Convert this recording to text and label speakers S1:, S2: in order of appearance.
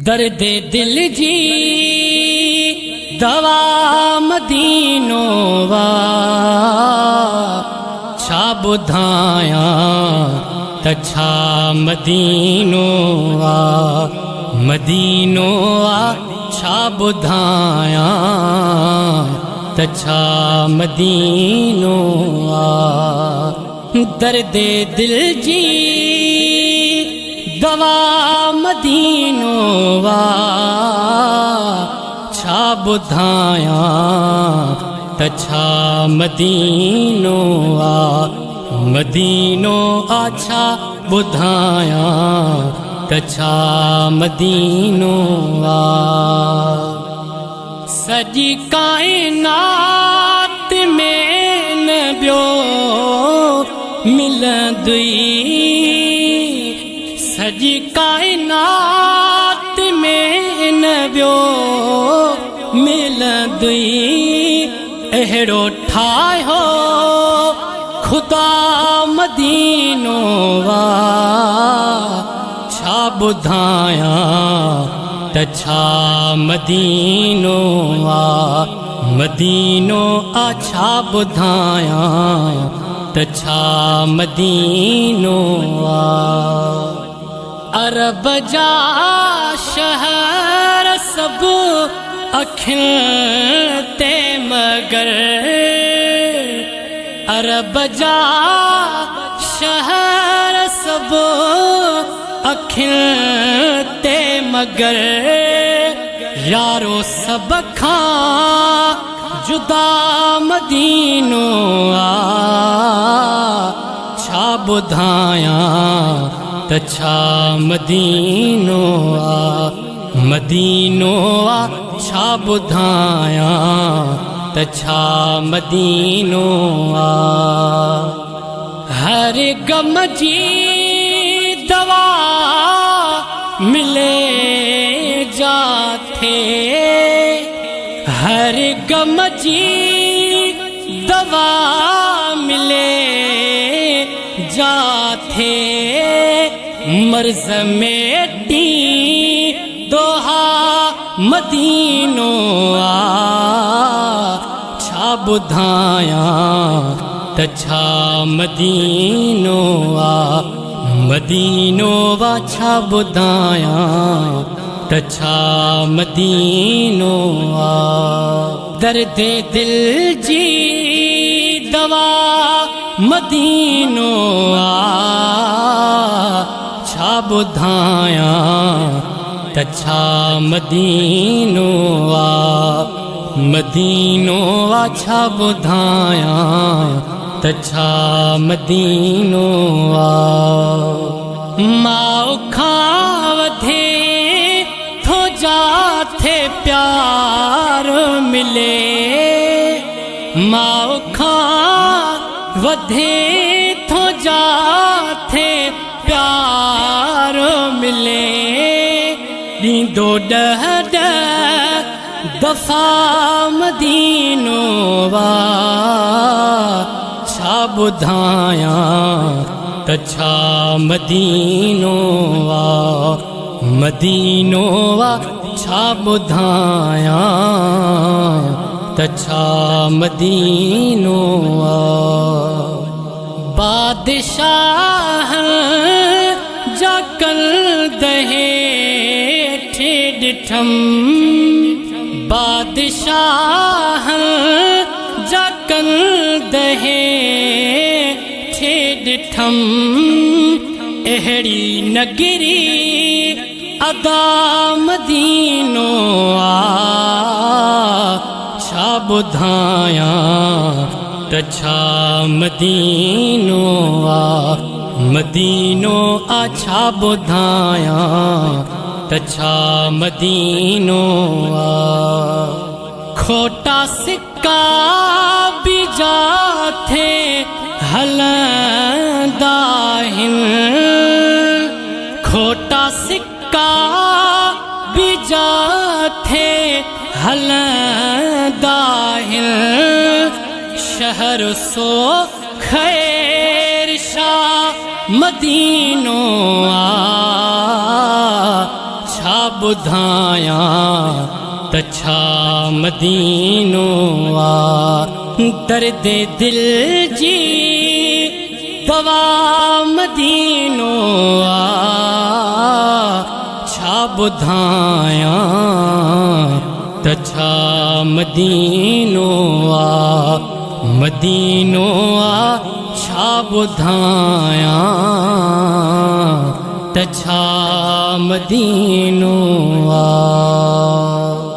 S1: दर्द दिल जी दवा मदीनो वा छा बुधाया तछा मदीनो वा मदीनो वा छा बुधाया तछा मदीनो वा दर्द दिल जी दवा मदीनो वा छा बुधाया तछा मदीनो वा मदीनो आछा बुधाया तछा मदीनो वा सजी कायनात में न बियो मिलंदुई सजी कायनात में न बियो मिलंदुई अहिड़ो ठाहियो खुदा मदीनो वा छा बुधाया तछा मदीनो वा मदीनो आछा बुधाया तछा मदीनो वा अरब जा शहर सब अखियुनि ते मगर अरब जा शहर सब अखियुनि ते मगर यारो सब खां जुदा मदीनो आ छा बुधाया तछा मदीनो आ मदीनो आ छा बुधाया तछा मदीनो आ हर गम जी दवा मिले जाथे हर गम जी दवा मिले जाथे मर्ज मेटी दोहा मदीनो आ छा बुधाया तछा मदीनो आ मदीनो वा छा बुधाया तछा मदीनो आ दर्द दिल जी दवा मदीनो आ छा बुधाया तछा मदीनो आ मदीनो आ छा बुधाया तछा मदीनो आ माओ खां वधे थो जाथे प्यार मिले माओ खां वधे थो जाथे प्यार मिले ॾींदो ॾह दफ़ा मदीनो वा छा बुधाया तछा मदीनो वा मदीनो वा छा बुधाया तछा मदीनो वा बादशाह जा कल दहे ठेॾठम बादशाह जा कल दहे ठेॾठम अहिड़ी नगरी अदा मदीनो आ छा बुधाया तछा मदीनो आ मदीनो आ छा बुधाया तछा मदीनो आ खोटा सिक्का भी जाथे हलंदा आहिनि खोटा सिक्का भी जाथे हलंदा आहिनि शहर सो खैर शाह मदीनो आ छा ॿुधायां त छा मदीनो आ दर्द दिल जी दवा मदीनो आ छा ॿुधायां त छा मदीनो आ मदीनो आ छा ॿुधायां त छा मदीनो आ।